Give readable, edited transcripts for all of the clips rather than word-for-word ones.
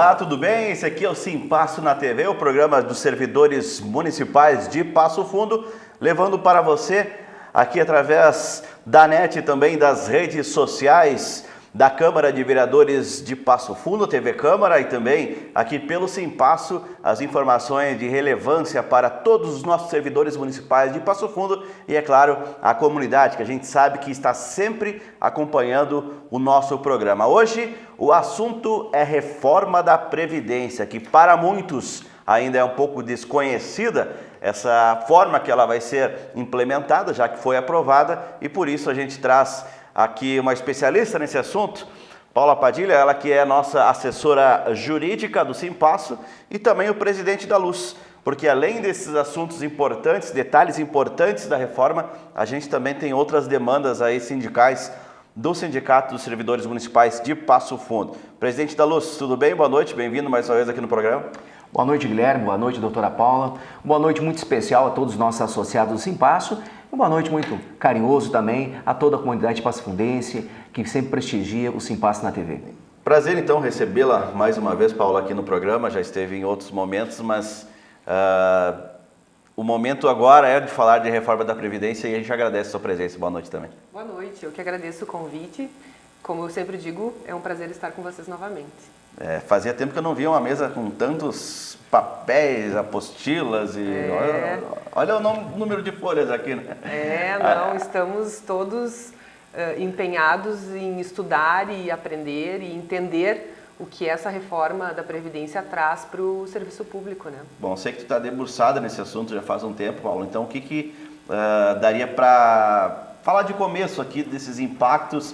Olá, tudo bem? Esse aqui é o Simpasso na TV, o programa dos servidores municipais de Passo Fundo, levando para você aqui através da NET e também das redes sociais da Câmara de Vereadores de Passo Fundo, TV Câmara, e também aqui pelo Simpasso, as informações de relevância para todos os nossos servidores municipais de Passo Fundo e, é claro, a comunidade, que a gente sabe que está sempre acompanhando o nosso programa. Hoje, o assunto é reforma da Previdência, que para muitos ainda é um pouco desconhecida, essa forma que ela vai ser implementada, já que foi aprovada, e por isso a gente traz aqui uma especialista nesse assunto, Paula Padilha, ela que é nossa assessora jurídica do Simpasso e também o presidente da Luz, porque além desses assuntos importantes, detalhes importantes da reforma, a gente também tem outras demandas aí sindicais do Sindicato dos Servidores Municipais de Passo Fundo. Presidente da Luz, tudo bem? Boa noite, bem-vindo mais uma vez aqui no programa. Boa noite, Guilherme. Boa noite, doutora Paula. Boa noite muito especial a todos os nossos associados do Simpasso. Boa noite muito carinhoso também a toda a comunidade passafundense que sempre prestigia o Simpasso na TV. Prazer, então, recebê-la mais uma vez, Paula, aqui no programa. Já esteve em outros momentos, mas o momento agora é de falar de reforma da Previdência e a gente agradece a sua presença. Boa noite também. Boa noite, eu que agradeço o convite. Como eu sempre digo, é um prazer estar com vocês novamente. Fazia tempo que eu não via uma mesa com tantos papéis, apostilas e olha o número de folhas aqui, né? Estamos todos empenhados em estudar e aprender e entender o que essa reforma da Previdência traz para o serviço público, né? Bom, sei que tu está debruçada nesse assunto já faz um tempo, Paulo, então o que daria para falar de começo aqui desses impactos?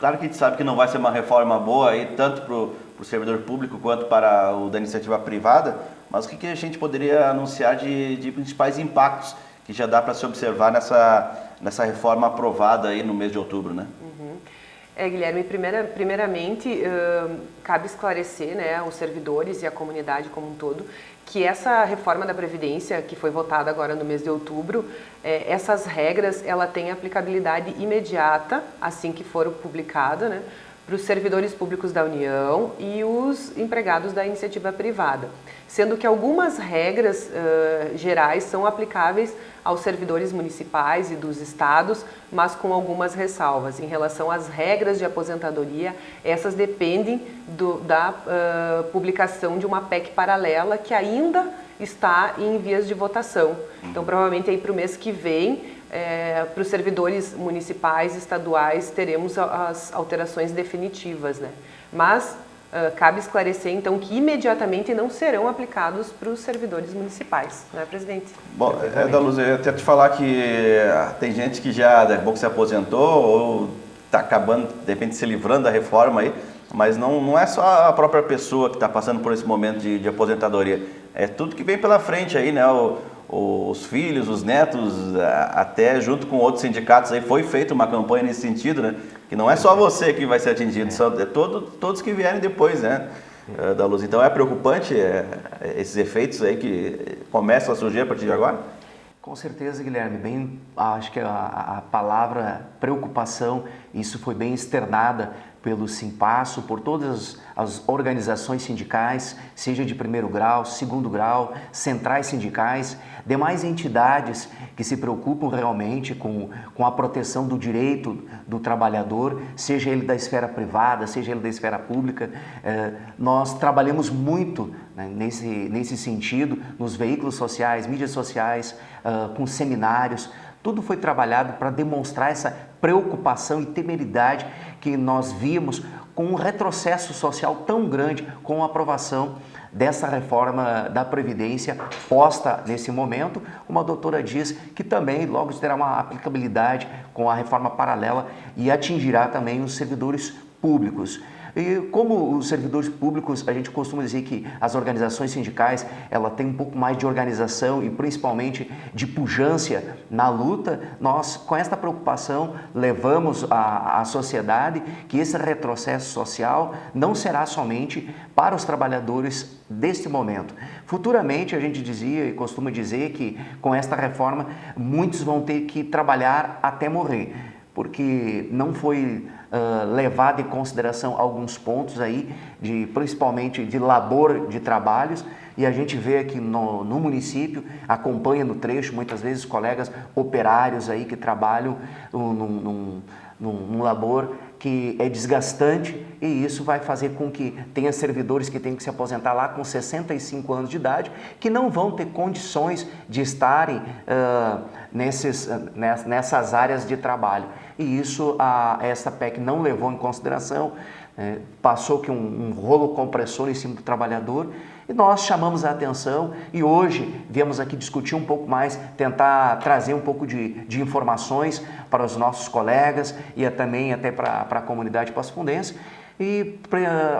Claro que a gente sabe que não vai ser uma reforma boa aí, tanto para o servidor público quanto para o da iniciativa privada, mas o que a gente poderia anunciar de principais impactos que já dá para se observar nessa reforma aprovada aí no mês de outubro, né? Guilherme, primeiramente, cabe esclarecer, né, os servidores e a comunidade como um todo, que essa reforma da Previdência, que foi votada agora no mês de outubro, essas regras, ela tem aplicabilidade imediata, assim que for publicada, né, para os servidores públicos da União e os empregados da iniciativa privada, sendo que algumas regras gerais são aplicáveis aos servidores municipais e dos estados, mas com algumas ressalvas. Em relação às regras de aposentadoria, essas dependem da publicação de uma PEC paralela que ainda está em vias de votação. Então, provavelmente aí para o mês que vem, para os servidores municipais e estaduais, teremos as alterações definitivas, né? Mas cabe esclarecer, então, que imediatamente não serão aplicados para os servidores municipais, não é, presidente? Bom, da Luz, eu ia até te falar que tem gente que já, daqui a pouco, se aposentou ou está acabando, de repente, se livrando da reforma aí, mas não é só a própria pessoa que está passando por esse momento de aposentadoria, é tudo que vem pela frente aí, né? Os filhos, os netos, até junto com outros sindicatos aí, foi feita uma campanha nesse sentido, né? Que não é só você que vai ser atingido, são todos que vierem depois, né? Da Luz. Então é preocupante esses efeitos aí que começam a surgir a partir de agora? Com certeza, Guilherme, acho que a palavra preocupação, isso foi bem externada pelo Simpasso, por todas as organizações sindicais, seja de primeiro grau, segundo grau, centrais sindicais, demais entidades que se preocupam realmente com a proteção do direito do trabalhador, seja ele da esfera privada, seja ele da esfera pública. Nós trabalhamos muito, né, nesse sentido, nos veículos sociais, mídias sociais, com seminários. Tudo foi trabalhado para demonstrar essa preocupação e temeridade que nós vimos com um retrocesso social tão grande com a aprovação dessa reforma da Previdência posta nesse momento. Como a doutora diz, que também logo terá uma aplicabilidade com a reforma paralela e atingirá também os servidores públicos. E como os servidores públicos, a gente costuma dizer que as organizações sindicais, ela tem um pouco mais de organização e principalmente de pujança na luta, nós com esta preocupação levamos à sociedade que esse retrocesso social não será somente para os trabalhadores deste momento. Futuramente a gente dizia e costuma dizer que com esta reforma muitos vão ter que trabalhar até morrer. porque não foi levado em consideração alguns pontos aí, principalmente de labor de trabalhos, e a gente vê aqui no município, acompanha no trecho, muitas vezes colegas operários aí que trabalham num labor que é desgastante, e isso vai fazer com que tenha servidores que têm que se aposentar lá com 65 anos de idade, que não vão ter condições de estarem nessas áreas de trabalho. E isso essa PEC não levou em consideração, passou que um rolo compressor em cima do trabalhador, e nós chamamos a atenção e hoje viemos aqui discutir um pouco mais, tentar trazer um pouco de informações para os nossos colegas e também até para a comunidade passafundense. E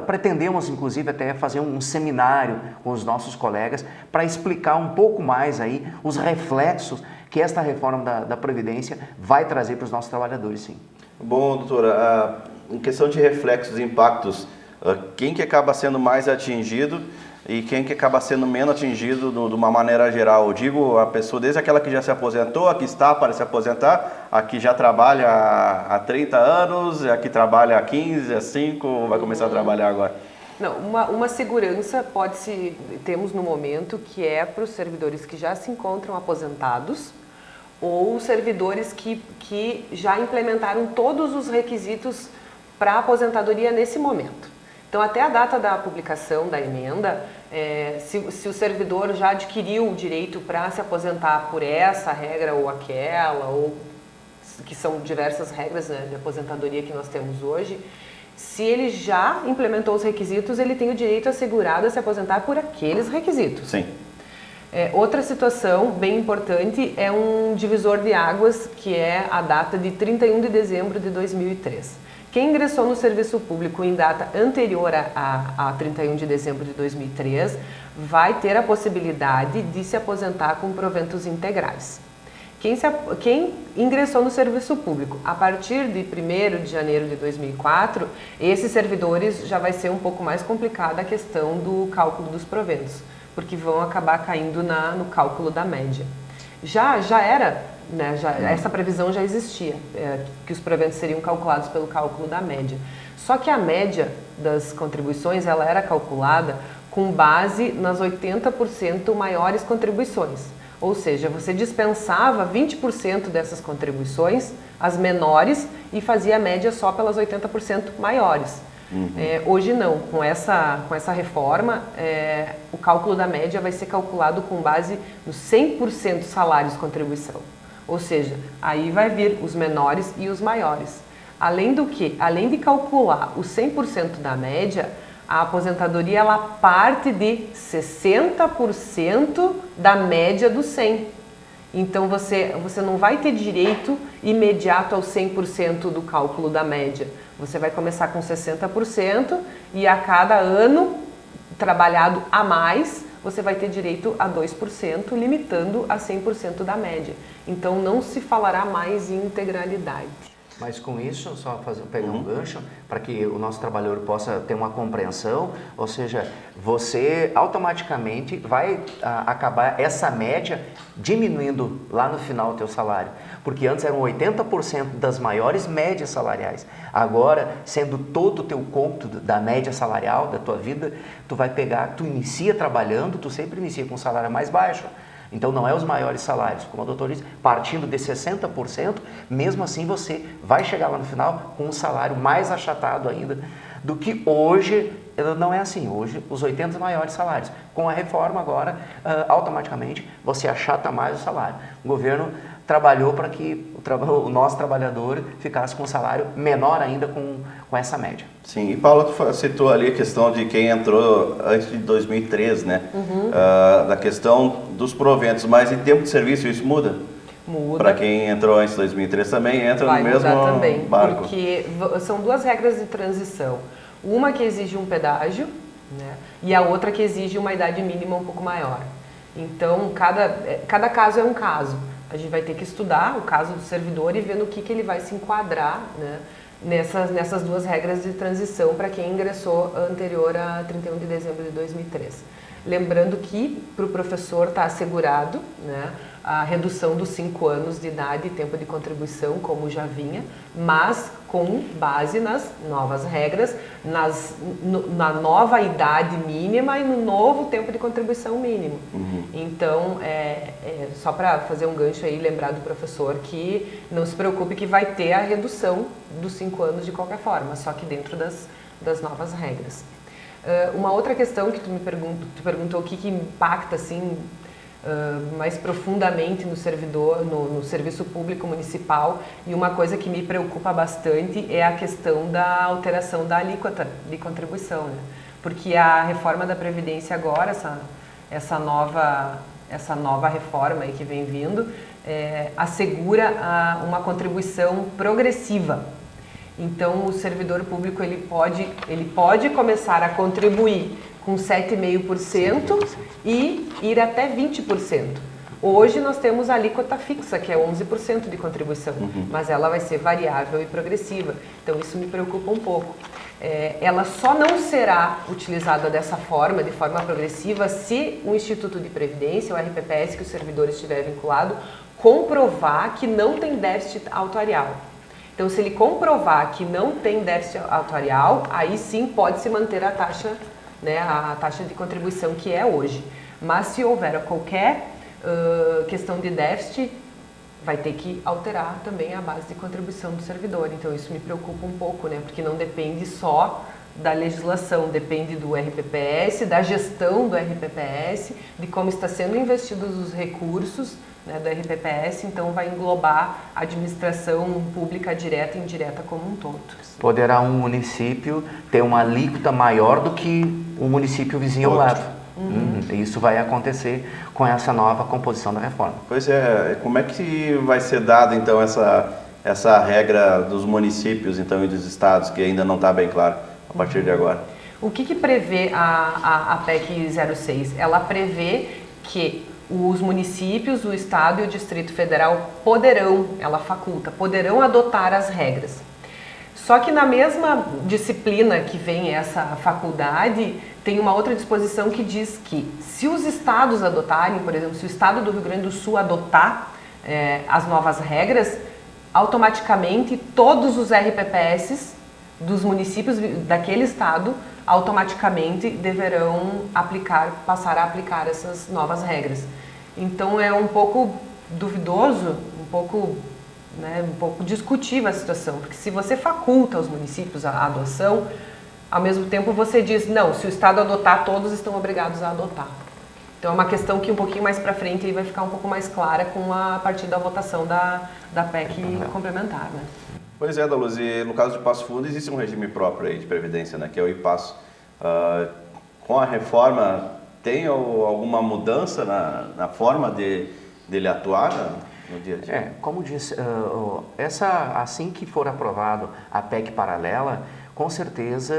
pretendemos, inclusive, até fazer um seminário com os nossos colegas para explicar um pouco mais aí os reflexos que esta reforma da Previdência vai trazer para os nossos trabalhadores, sim. Bom, doutora, em questão de reflexos e impactos, quem que acaba sendo mais atingido e quem que acaba sendo menos atingido de uma maneira geral? Eu digo a pessoa, desde aquela que já se aposentou, a que está para se aposentar, a que já trabalha há 30 anos, a que trabalha há 15, há 5, vai começar a trabalhar agora. Não, uma segurança temos no momento, que é para os servidores que já se encontram aposentados ou servidores que já implementaram todos os requisitos para a aposentadoria nesse momento. Então, até a data da publicação da emenda, se o servidor já adquiriu o direito para se aposentar por essa regra ou aquela, ou que são diversas regras, né, de aposentadoria que nós temos hoje, se ele já implementou os requisitos, ele tem o direito assegurado a se aposentar por aqueles requisitos. Sim. Outra situação bem importante é um divisor de águas, que é a data de 31 de dezembro de 2003. Quem ingressou no serviço público em data anterior a 31 de dezembro de 2003 vai ter a possibilidade de se aposentar com proventos integrais. Quem ingressou no serviço público a partir de 1º de janeiro de 2004, esses servidores já vai ser um pouco mais complicada a questão do cálculo dos proventos, porque vão acabar caindo no cálculo da média. Já era... essa previsão já existia, que os proventos seriam calculados pelo cálculo da média. Só que a média das contribuições ela era calculada com base nas 80% maiores contribuições. Ou seja, você dispensava 20% dessas contribuições, as menores, e fazia a média só pelas 80% maiores. Hoje não, com essa reforma, o cálculo da média vai ser calculado com base nos 100% salários de contribuição. Ou seja, aí vai vir os menores e os maiores. Além de calcular os 100% da média, a aposentadoria ela parte de 60% da média do 100. Então você não vai ter direito imediato ao 100% do cálculo da média. Você vai começar com 60% e a cada ano trabalhado a mais, você vai ter direito a 2%, limitando a 100% da média. Então não se falará mais em integralidade. Mas com isso, só pegar um gancho, para que o nosso trabalhador possa ter uma compreensão, ou seja, você automaticamente vai acabar essa média diminuindo lá no final do teu salário. Porque antes eram 80% das maiores médias salariais. Agora, sendo todo o teu cômputo da média salarial da tua vida, tu inicia trabalhando, tu sempre inicia com um salário mais baixo. Então não é os maiores salários, como a doutora disse, partindo de 60%, mesmo assim você vai chegar lá no final com um salário mais achatado ainda do que hoje. Não é assim, hoje os 80 maiores salários. Com a reforma agora, automaticamente você achata mais o salário. O governo trabalhou para que o nosso trabalhador ficasse com um salário menor ainda com essa média. Sim, e Paulo, tu citou ali a questão de quem entrou antes de 2003, né? Da questão dos proventos, mas em tempo de serviço isso muda? Muda. Para quem entrou antes de 2003 também entra no mesmo também, barco? Porque são duas regras de transição. Uma que exige um pedágio, né? E a outra que exige uma idade mínima um pouco maior. Então, cada caso é um caso. A gente vai ter que estudar o caso do servidor e ver no que ele vai se enquadrar, né, nessas duas regras de transição para quem ingressou anterior a 31 de dezembro de 2003. Lembrando que para o professor está assegurado, né, a redução dos 5 anos de idade e tempo de contribuição, como já vinha, mas com base nas novas regras, na nova idade mínima e no novo tempo de contribuição mínimo. Então, só para fazer um gancho aí, lembrar do professor que não se preocupe que vai ter a redução dos 5 anos de qualquer forma, só que dentro das novas regras. Uma outra questão que tu perguntou o que impacta assim mais profundamente no servidor, no serviço público municipal, e uma coisa que me preocupa bastante é a questão da alteração da alíquota de contribuição, né? Porque a reforma da Previdência agora, essa nova reforma aí que vem vindo, assegura uma contribuição progressiva. Então, o servidor público ele pode começar a contribuir com 7,5% e ir até 20%. Hoje nós temos a alíquota fixa, que é 11% de contribuição, mas ela vai ser variável e progressiva. Então, isso me preocupa um pouco. Ela só não será utilizada dessa forma, de forma progressiva, se o Instituto de Previdência, o RPPS, que o servidor estiver vinculado, comprovar que não tem déficit atuarial. Então, se ele comprovar que não tem déficit atuarial, aí sim pode se manter a taxa, né, a taxa de contribuição que é hoje. Mas se houver qualquer questão de déficit, vai ter que alterar também a base de contribuição do servidor. Então, isso me preocupa um pouco, né, porque não depende só da legislação, depende do RPPS, da gestão do RPPS, de como está sendo investidos os recursos, né, do RPPS, então vai englobar a administração pública direta e indireta como um todo. Poderá um município ter uma alíquota maior do que o município vizinho ao lado. Isso vai acontecer com essa nova composição da reforma. Pois é, como é que vai ser dada então essa regra dos municípios então, e dos estados, que ainda não está bem claro a partir de agora? O que prevê a PEC 06? Ela prevê que os municípios, o Estado e o Distrito Federal poderão adotar as regras. Só que na mesma disciplina que vem essa faculdade, tem uma outra disposição que diz que se os estados adotarem, por exemplo, se o Estado do Rio Grande do Sul adotar as novas regras, automaticamente todos os RPPS dos municípios daquele estado automaticamente deverão passar a aplicar essas novas regras. Então é um pouco duvidoso, um pouco discutível a situação, porque se você faculta aos municípios a adoção, ao mesmo tempo você diz, não, se o Estado adotar, todos estão obrigados a adotar. Então é uma questão que um pouquinho mais para frente aí vai ficar um pouco mais clara a partir da votação da PEC complementar, né? Pois é, Daluz, e no caso de Passo Fundo existe um regime próprio aí de previdência, né, que é o IPASSO. Com a reforma, tem alguma mudança na forma dele atuar no dia a dia? Como disse, assim que for aprovado a PEC paralela, com certeza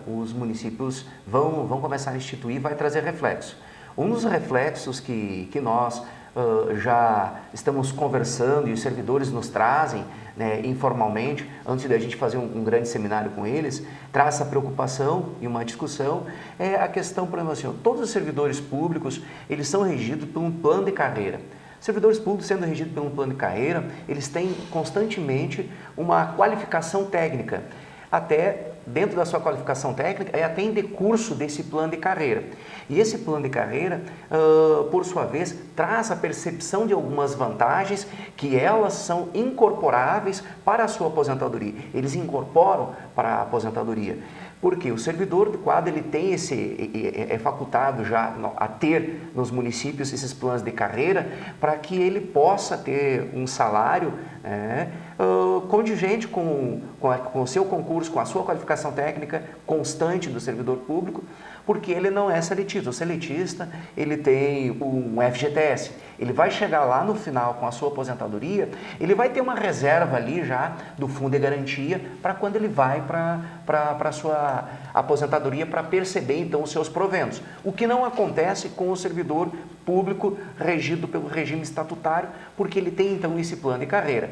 os municípios vão começar a instituir, vai trazer reflexo. Um dos reflexos que nós já estamos conversando e os servidores nos trazem, né, informalmente, antes da gente fazer um grande seminário com eles, traz essa preocupação e uma discussão, é a questão, por exemplo, assim, todos os servidores públicos, eles são regidos por um plano de carreira. Servidores públicos sendo regidos por um plano de carreira, eles têm constantemente uma qualificação técnica, até dentro da sua qualificação técnica, até em decurso desse plano de carreira. E esse plano de carreira, por sua vez, traz a percepção de algumas vantagens que elas são incorporáveis para a sua aposentadoria. Eles incorporam para a aposentadoria. Porque o servidor do quadro ele tem é facultado já a ter nos municípios esses planos de carreira para que ele possa ter um salário condigente com o seu concurso, com a sua qualificação técnica constante do servidor público, porque ele não é seletista. O seletista, ele tem um FGTS, ele vai chegar lá no final com a sua aposentadoria, ele vai ter uma reserva ali já do fundo de garantia para quando ele vai para a sua aposentadoria para perceber então os seus proventos. O que não acontece com o servidor público regido pelo regime estatutário, porque ele tem então esse plano de carreira.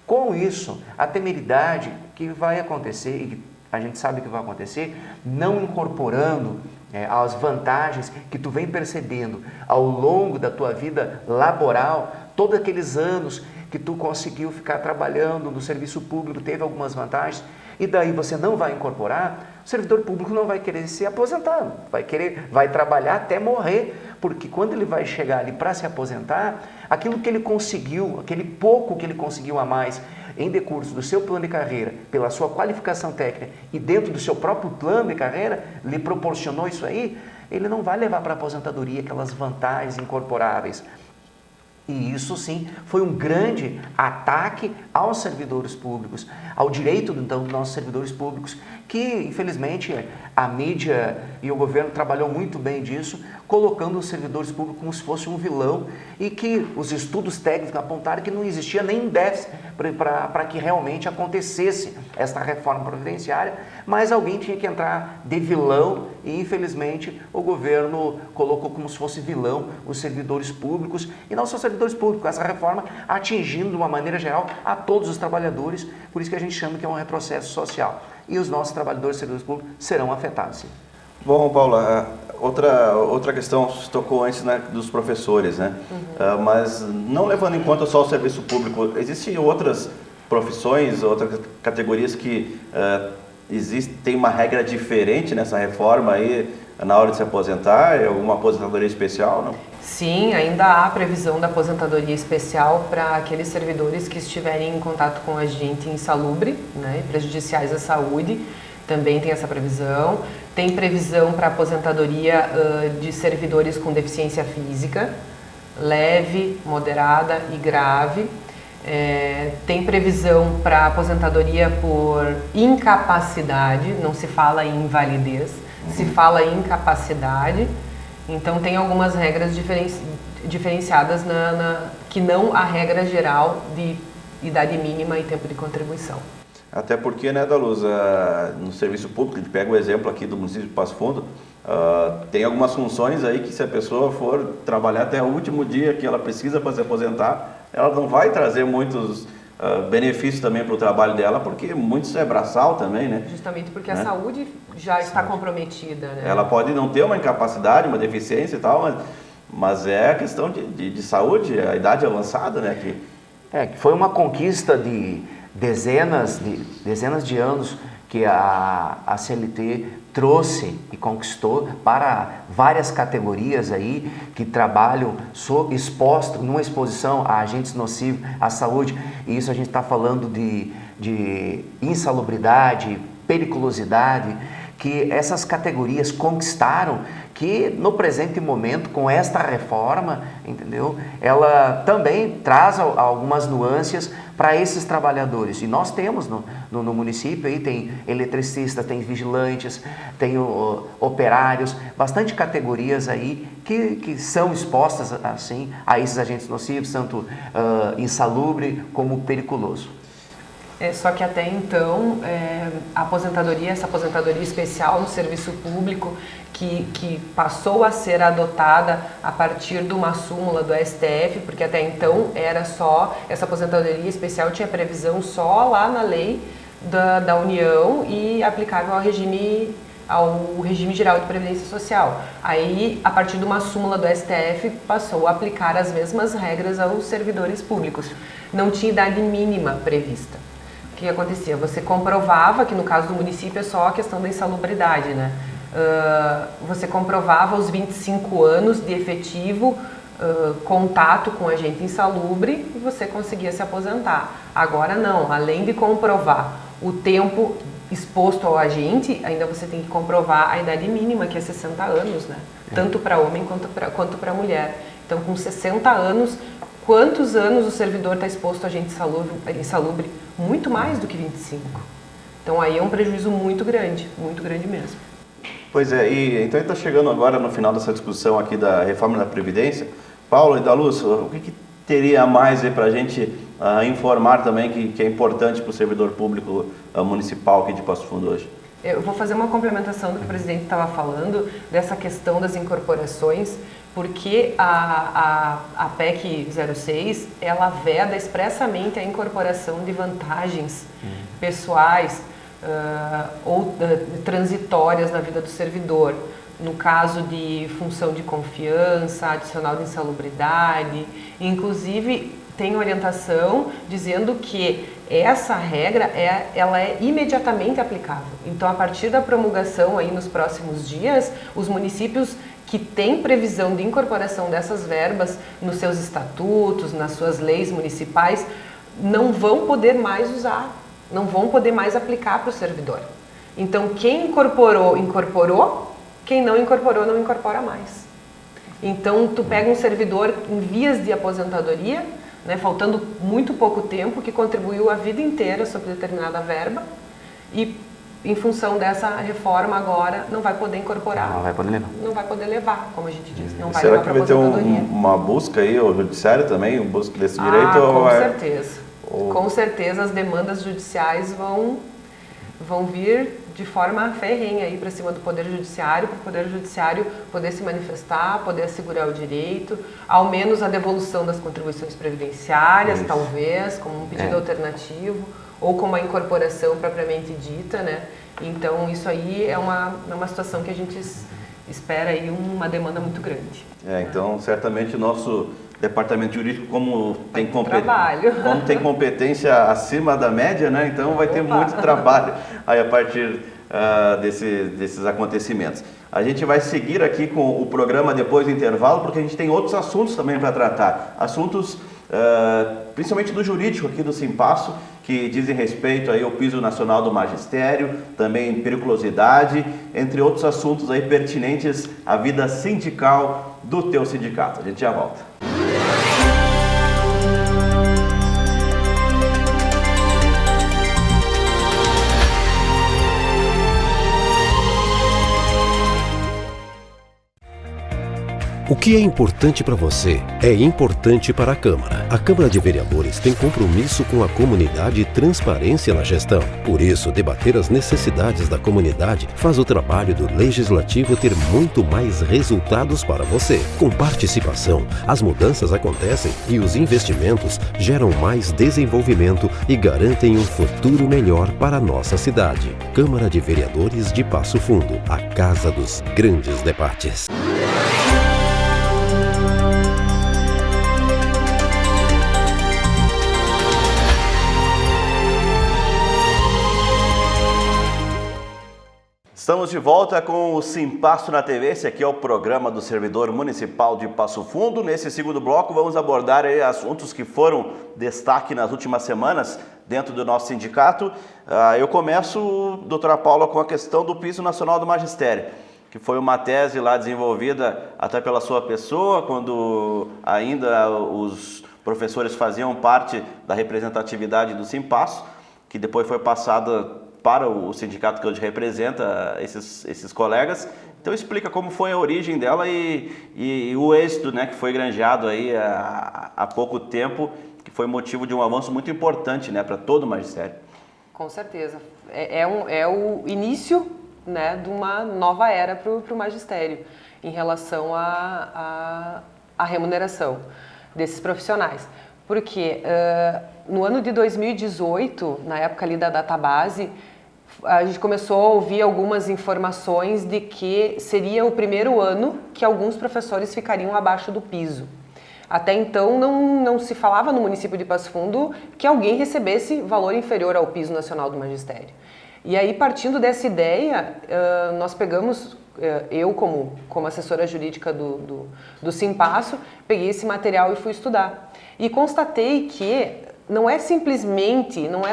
Com isso, a temeridade que vai acontecer, e a gente sabe que vai acontecer, não incorporando as vantagens que tu vem percebendo ao longo da tua vida laboral, todos aqueles anos que tu conseguiu ficar trabalhando no serviço público, teve algumas vantagens, e daí você não vai incorporar, o servidor público não vai querer se aposentar, vai trabalhar até morrer, porque quando ele vai chegar ali para se aposentar, aquilo que ele conseguiu, aquele pouco que ele conseguiu a mais em decurso do seu plano de carreira, pela sua qualificação técnica e dentro do seu próprio plano de carreira, lhe proporcionou isso aí, ele não vai levar para a aposentadoria aquelas vantagens incorporáveis. E isso sim foi um grande ataque aos servidores públicos, ao direito então dos nossos servidores públicos, que infelizmente a mídia e o governo trabalhou muito bem disso, colocando os servidores públicos como se fosse um vilão, e que os estudos técnicos apontaram que não existia nem déficit para que realmente acontecesse esta reforma previdenciária, mas alguém tinha que entrar de vilão e infelizmente o governo colocou como se fosse vilão os servidores públicos, e não só servidores públicos, essa reforma atingindo de uma maneira geral a todos os trabalhadores, por isso que a gente chama que é um retrocesso social. E os nossos trabalhadores e servidores públicos serão afetados, sim. Bom, Paula, outra questão se tocou antes, né, dos professores, né? Mas não levando em conta só o serviço público, existem outras profissões, outras categorias que tem uma regra diferente nessa reforma aí na hora de se aposentar? Alguma aposentadoria especial, não? Sim, ainda há previsão da aposentadoria especial para aqueles servidores que estiverem em contato com agente insalubre, né, e prejudiciais à saúde. Também tem essa previsão. Tem previsão para aposentadoria de servidores com deficiência física, leve, moderada e grave. Tem previsão para aposentadoria por incapacidade, não se fala em invalidez, se fala em incapacidade. Então tem algumas regras diferenciadas que não a regra geral de idade mínima e tempo de contribuição. Até porque, né, Daluz, no serviço público, a gente pega o exemplo aqui do município de Passo Fundo, tem algumas funções aí que se a pessoa for trabalhar até o último dia que ela precisa para se aposentar, ela não vai trazer muitos benefícios também para o trabalho dela, porque muito é braçal também, né? Justamente porque a saúde já está comprometida, né? Ela pode não ter uma incapacidade, uma deficiência e tal, mas é a questão de saúde, a idade avançada, né? Que foi uma conquista de dezenas de anos que a CLT trouxe e conquistou para várias categorias aí que trabalham expostos numa exposição a agentes nocivos à saúde, e isso a gente está falando de insalubridade, periculosidade, que essas categorias conquistaram, que no presente momento, com esta reforma, entendeu? Ela também traz algumas nuances para esses trabalhadores. E nós temos no município, aí tem eletricistas, tem vigilantes, tem operários, bastante categorias aí que são expostas assim a esses agentes nocivos, tanto insalubre como periculoso. Só que até então, essa aposentadoria especial no serviço público, que passou a ser adotada a partir de uma súmula do STF, porque até então era só, essa aposentadoria especial tinha previsão só lá na lei da União e aplicável ao regime geral de previdência social. Aí, a partir de uma súmula do STF, passou a aplicar as mesmas regras aos servidores públicos. Não tinha idade mínima prevista. O que acontecia? Você comprovava, que no caso do município é só a questão da insalubridade, né? Você comprovava os 25 anos de efetivo contato com agente insalubre e você conseguia se aposentar. Agora não, além de comprovar o tempo exposto ao agente, ainda você tem que comprovar a idade mínima, que é 60 anos, né? Tanto para homem quanto para mulher. Então, com 60 anos, quantos anos o servidor está exposto a agente insalubre? Muito mais do que 25. Então, aí é um prejuízo muito grande mesmo. Pois é, e então a gente está chegando agora no final dessa discussão aqui da reforma da Previdência. Paulo e Daluz, o que teria mais aí para a gente informar também que é importante para o servidor público municipal aqui de Passo Fundo hoje? Eu vou fazer uma complementação do que o presidente estava falando, dessa questão das incorporações, porque a PEC 06, ela veda expressamente a incorporação de vantagens pessoais ou transitórias na vida do servidor. no caso de função de confiança, adicional de insalubridade, inclusive tem orientação dizendo que essa regra ela é imediatamente aplicável. Então, a partir da promulgação aí nos próximos dias, os municípios que têm previsão de incorporação dessas verbas nos seus estatutos, nas suas leis municipais, não vão poder mais usar, não vão poder mais aplicar para o servidor. Então, quem incorporou, incorporou, quem não incorporou, não incorpora mais. Então, tu pega um servidor em vias de aposentadoria, né, faltando muito pouco tempo, que contribuiu a vida inteira sobre determinada verba e, em função dessa reforma agora, não vai poder incorporar. Não vai poder levar. Não vai poder levar, como a gente disse. Não vai Será levar que para vai ter aposentadoria. uma busca aí, o judiciário também, busca desse direito? Com certeza. Com certeza as demandas judiciais vão vir de forma ferrenha aí para cima do Poder Judiciário, para o Poder Judiciário poder se manifestar, poder assegurar o direito, ao menos a devolução das contribuições previdenciárias, talvez, como um pedido alternativo, ou como a incorporação propriamente dita, né? Então, isso aí é uma situação que a gente espera aí uma demanda muito grande. Então, certamente o nosso departamento jurídico, como tem competência acima da média, né? Então vai ter muito trabalho aí a partir desses acontecimentos. A gente vai seguir aqui com o programa depois do intervalo, porque a gente tem outros assuntos também para tratar. Assuntos, principalmente do jurídico aqui do Simpasso, que dizem respeito aí ao piso nacional do magistério, também periculosidade, entre outros assuntos aí pertinentes à vida sindical do teu sindicato. A gente já volta. O que é importante para você é importante para a Câmara. A Câmara de Vereadores tem compromisso com a comunidade e transparência na gestão. Por isso, debater as necessidades da comunidade faz o trabalho do Legislativo ter muito mais resultados para você. Com participação, as mudanças acontecem e os investimentos geram mais desenvolvimento e garantem um futuro melhor para a nossa cidade. Câmara de Vereadores de Passo Fundo, a casa dos grandes debates. Estamos de volta com o Simpasso na TV. Esse aqui é o programa do servidor municipal de Passo Fundo. Nesse segundo bloco vamos abordar aí assuntos que foram destaque nas últimas semanas dentro do nosso sindicato. Eu começo, doutora Paula, com a questão do piso nacional do magistério, que foi uma tese lá desenvolvida até pela sua pessoa, quando ainda os professores faziam parte da representatividade do Simpasso, que depois foi passada para o sindicato que hoje representa esses colegas. Então explica como foi a origem dela e o êxito, né, que foi granjeado aí há pouco tempo, que foi motivo de um avanço muito importante, né, para todo o magistério. Com certeza. É o início, né, de uma nova era para o magistério em relação à remuneração desses profissionais. Porque no ano de 2018, na época ali da database, a gente começou a ouvir algumas informações de que seria o primeiro ano que alguns professores ficariam abaixo do piso. Até então não se falava no município de Passo Fundo que alguém recebesse valor inferior ao piso nacional do magistério. E aí, partindo dessa ideia, nós pegamos, eu como assessora jurídica do Simpasso, peguei esse material e fui estudar. E constatei que não era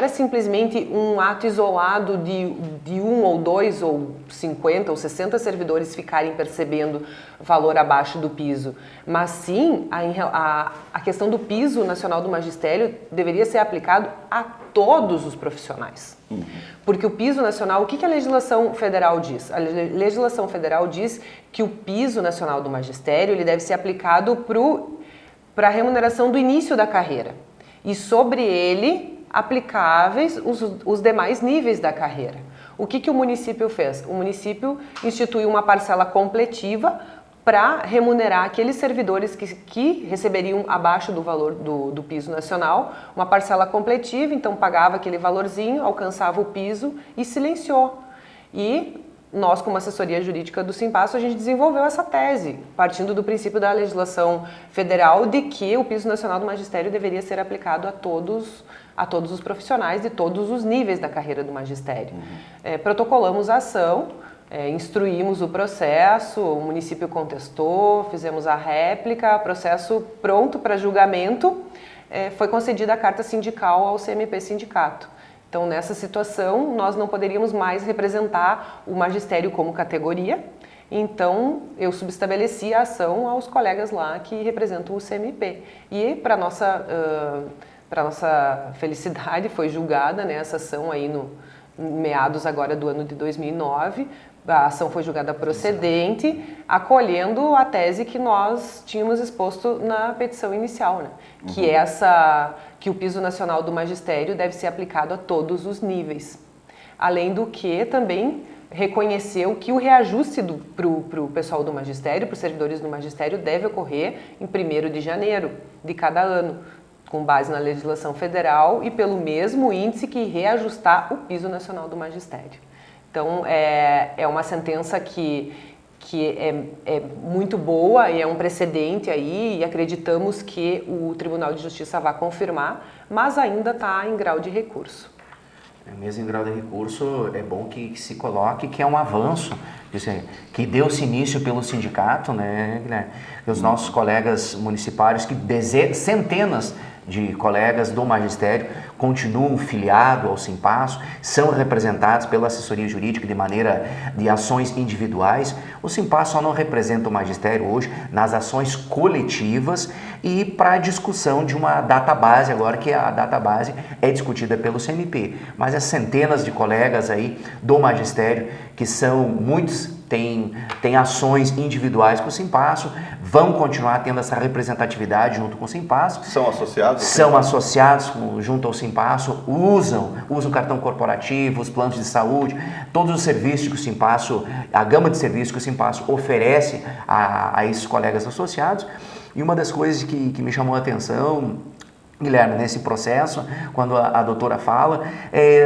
simplesmente um ato isolado de 1 ou 2 ou 50 ou 60 servidores ficarem percebendo valor abaixo do piso, mas sim a questão do piso nacional do magistério deveria ser aplicado a todos os profissionais. Porque o piso nacional, o que a legislação federal diz? A legislação federal diz que o piso nacional do magistério ele deve ser aplicado para a remuneração do início da carreira. E sobre ele aplicáveis os demais níveis da carreira. O que o município fez? O município instituiu uma parcela completiva para remunerar aqueles servidores que receberiam abaixo do valor do piso nacional, uma parcela completiva, então pagava aquele valorzinho, alcançava o piso e silenciou. E nós, como assessoria jurídica do Simpasso, a gente desenvolveu essa tese, partindo do princípio da legislação federal de que o piso nacional do magistério deveria ser aplicado a todos os profissionais de todos os níveis da carreira do magistério. Protocolamos a ação, instruímos o processo, o município contestou, fizemos a réplica, processo pronto para julgamento, foi concedida a carta sindical ao CMP Sindicato. Então, nessa situação, nós não poderíamos mais representar o magistério como categoria, então eu subestabeleci a ação aos colegas lá que representam o CMP. E, para nossa felicidade, foi julgada, né, essa ação aí no meados agora do ano de 2009, a ação foi julgada procedente, acolhendo a tese que nós tínhamos exposto na petição inicial, né? Que o piso nacional do magistério deve ser aplicado a todos os níveis. Além do que também reconheceu que o reajuste para o pessoal do magistério, para os servidores do magistério, deve ocorrer em 1º de janeiro de cada ano, com base na legislação federal e pelo mesmo índice que reajustar o piso nacional do magistério. Então, é uma sentença que é muito boa e é um precedente aí, e acreditamos que o Tribunal de Justiça vai confirmar, mas ainda está em grau de recurso. Mesmo em grau de recurso, é bom que se coloque que é um avanço, que deu-se início pelo sindicato, né, Guilherme? Os nossos colegas municipários, centenas de colegas do magistério continuam filiados ao Simpasso, são representados pela assessoria jurídica de maneira de ações individuais. O Simpasso só não representa o magistério hoje nas ações coletivas e para a discussão de uma database agora, que a database é discutida pelo CMP. Mas as centenas de colegas aí do magistério, que são muitos, tem ações individuais com o Simpasso, vão continuar tendo essa representatividade junto com o Simpasso. São associados? São associados junto ao Simpasso, usam o cartão corporativo, os planos de saúde, todos os serviços que o Simpasso, a gama de serviços que o Simpasso oferece a esses colegas associados. E uma das coisas que me chamou a atenção, Guilherme, nesse processo, quando a doutora fala,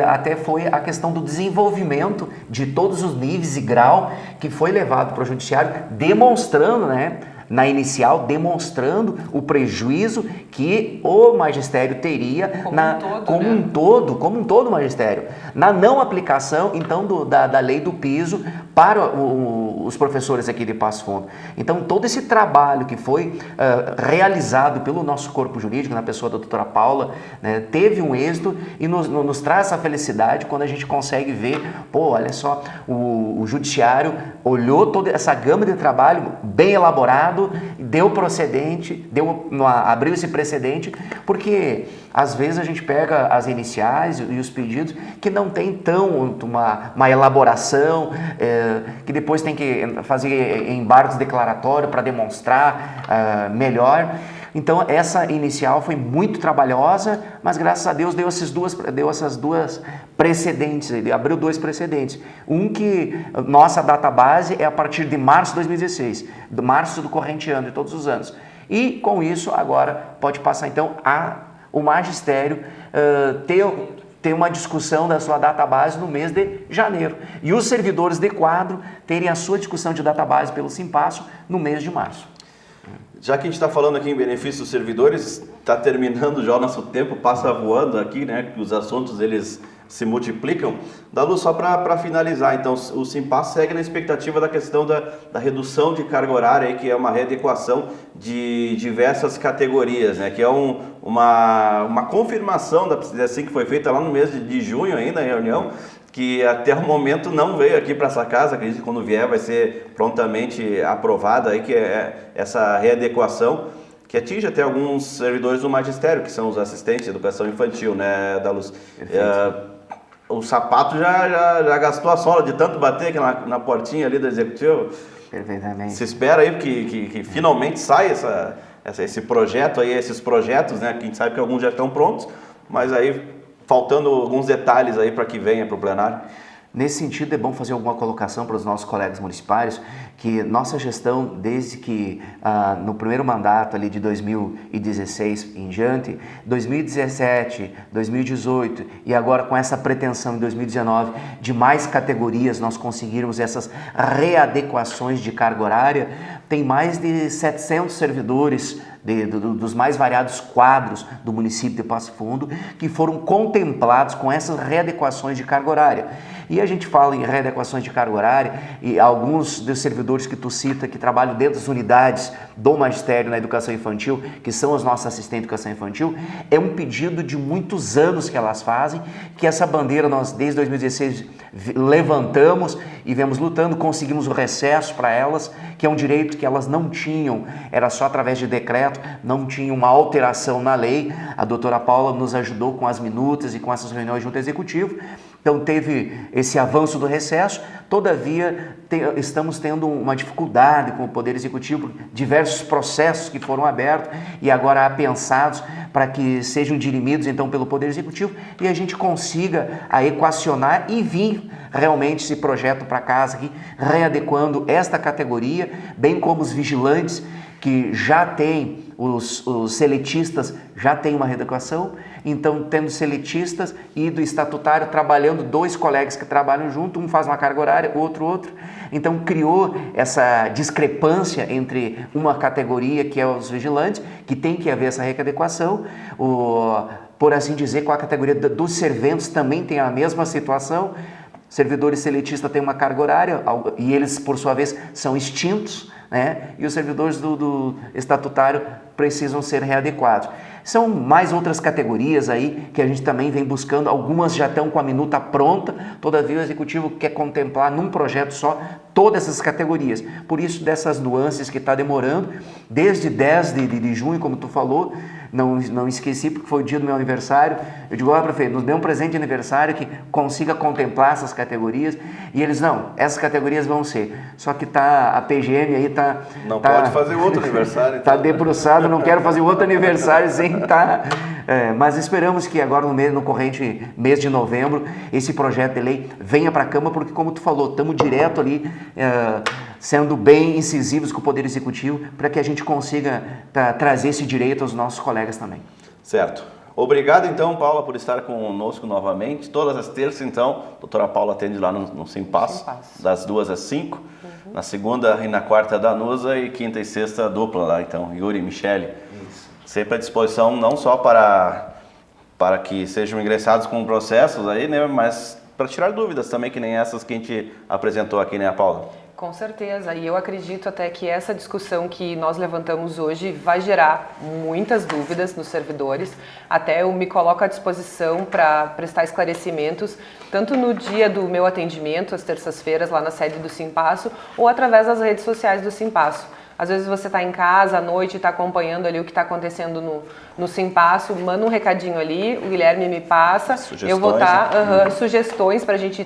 até foi a questão do desenvolvimento de todos os níveis e grau que foi levado para o judiciário, demonstrando, né, na inicial, demonstrando o prejuízo que o magistério teria como um todo o magistério, na não aplicação, então, da lei do piso para os professores aqui de Passo Fundo. Então, todo esse trabalho que foi realizado pelo nosso corpo jurídico, na pessoa da doutora Paula, né, teve um êxito e nos traz essa felicidade quando a gente consegue ver, olha só, o judiciário olhou toda essa gama de trabalho bem elaborado, deu procedente, abriu esse precedente, porque às vezes a gente pega as iniciais e os pedidos que não tem uma elaboração, que depois tem que fazer embargos declaratórios para demonstrar melhor. Então essa inicial foi muito trabalhosa, mas graças a Deus deu essas duas precedentes, ele abriu 2 precedentes. Um que nossa database é a partir de março de 2016, do março do corrente ano de todos os anos. E com isso agora pode passar então o magistério ter uma discussão da sua database no mês de janeiro. E os servidores de quadro terem a sua discussão de database pelo Simpasso no mês de março. Já que a gente está falando aqui em benefício dos servidores, está terminando já o nosso tempo, passa voando aqui, né? Os assuntos eles se multiplicam. Dalu, só para finalizar, então, o Simpasso segue na expectativa da questão da redução de carga horária, aí, que é uma readequação de diversas categorias, né? Que é uma confirmação, assim, que foi feita lá no mês de junho ainda, a reunião, que até o momento não veio aqui para essa casa, acredito que quando vier vai ser prontamente aprovada, aí, que é essa readequação, que atinge até alguns servidores do magistério, que são os assistentes de educação infantil, né, Dalu? O sapato já gastou a sola de tanto bater aqui na portinha ali do executivo. Perfeitamente. Se espera aí que finalmente saia esse projeto aí, esses projetos, né, que a gente sabe que alguns já estão prontos, mas aí faltando alguns detalhes aí para que venha para o plenário. Nesse sentido, é bom fazer alguma colocação para os nossos colegas municipais, que nossa gestão, desde que no primeiro mandato ali de 2016 em diante, 2017, 2018 e agora com essa pretensão em 2019 de mais categorias, nós conseguirmos essas readequações de carga horária, tem mais de 700 servidores dos mais variados quadros do município de Passo Fundo que foram contemplados com essas readequações de carga horária. E a gente fala em readequações de carga horária e alguns dos servidores que tu cita que trabalham dentro das unidades do magistério na educação infantil, que são os nossos assistentes de educação infantil, é um pedido de muitos anos que elas fazem, que essa bandeira nós desde 2016 levantamos e vemos lutando, conseguimos o recesso para elas, que é um direito que elas não tinham, era só através de decreto, não tinha uma alteração na lei. A doutora Paula nos ajudou com as minutas e com essas reuniões junto ao executivo. Então teve esse avanço do recesso, todavia estamos tendo uma dificuldade com o Poder Executivo, diversos processos que foram abertos e agora apensados para que sejam dirimidos então pelo Poder Executivo e a gente consiga equacionar e vir realmente esse projeto para casa aqui, readequando esta categoria, bem como os vigilantes que já têm, os seletistas já têm uma readequação, então tendo seletistas e do estatutário trabalhando, dois colegas que trabalham junto, um faz uma carga horária, outro, então criou essa discrepância entre uma categoria que é os vigilantes, que tem que haver essa readequação, por assim dizer, com a categoria dos serventes também tem a mesma situação, servidores seletistas têm uma carga horária e eles, por sua vez, são extintos, né? E os servidores do estatutário precisam ser readequados. São mais outras categorias aí que a gente também vem buscando, algumas já estão com a minuta pronta, todavia o Executivo quer contemplar num projeto só todas essas categorias. Por isso, dessas nuances que está demorando, desde 10 de junho, como tu falou, não esqueci porque foi o dia do meu aniversário, eu digo, olha prefeito, nos dê um presente de aniversário que consiga contemplar essas categorias, e eles, não, essas categorias vão ser, só que a PGM aí não pode fazer outro aniversário. Está debruçado, não quero fazer outro aniversário sem estar... mas esperamos que agora no corrente mês de novembro, esse projeto de lei venha para a Câmara, porque como tu falou, estamos direto ali, sendo bem incisivos com o Poder Executivo, para que a gente consiga trazer esse direito aos nossos colegas também. Certo. Obrigado, então, Paula, por estar conosco novamente. Todas as terças, então, a doutora Paula atende lá no Simpasso, das 2 às 5. Uhum. Na segunda e na quarta da Nusa e quinta e sexta dupla lá, então, Yuri e Michele. Isso. Sempre à disposição, não só para que sejam ingressados com processos aí, né, mas para tirar dúvidas também, que nem essas que a gente apresentou aqui, né, Paula? Com certeza, e eu acredito até que essa discussão que nós levantamos hoje vai gerar muitas dúvidas nos servidores, até eu me coloco à disposição para prestar esclarecimentos, tanto no dia do meu atendimento, às terças-feiras, lá na sede do Simpasso, ou através das redes sociais do Simpasso. Às vezes você está em casa à noite e está acompanhando ali o que está acontecendo no Simpasso, manda um recadinho ali, o Guilherme me passa, eu vou estar sugestões para a gente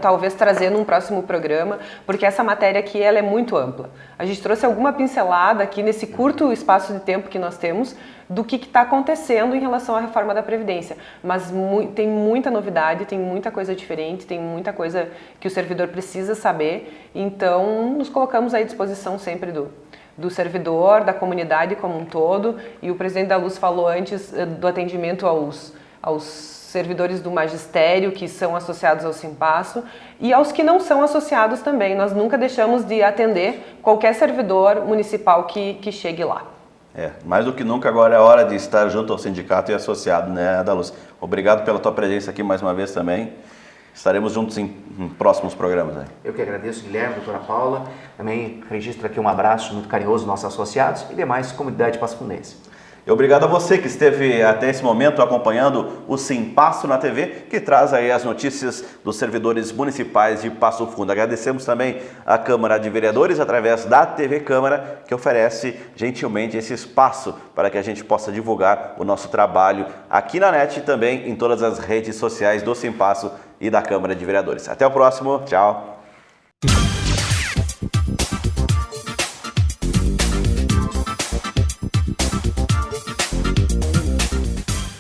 talvez trazer num próximo programa, porque essa matéria aqui ela é muito ampla. A gente trouxe alguma pincelada aqui nesse curto espaço de tempo que nós temos do que está acontecendo em relação à reforma da Previdência, mas tem muita novidade, tem muita coisa diferente, tem muita coisa que o servidor precisa saber, então nos colocamos à disposição sempre do servidor, da comunidade como um todo, e o presidente da Luz falou antes do atendimento aos servidores do magistério que são associados ao Simpasso e aos que não são associados também. Nós nunca deixamos de atender qualquer servidor municipal que chegue lá. Mais do que nunca agora é hora de estar junto ao sindicato e associado, né, da Luz. Obrigado pela tua presença aqui mais uma vez também. Estaremos juntos em próximos programas. Né? Eu que agradeço, Guilherme, doutora Paula. Também registro aqui um abraço muito carinhoso aos nossos associados e demais comunidade passafundense. E obrigado a você que esteve até esse momento acompanhando o Simpasso na TV, que traz aí as notícias dos servidores municipais de Passo Fundo. Agradecemos também a Câmara de Vereadores, através da TV Câmara, que oferece gentilmente esse espaço para que a gente possa divulgar o nosso trabalho aqui na NET e também em todas as redes sociais do Simpasso e da Câmara de Vereadores. Até o próximo, tchau!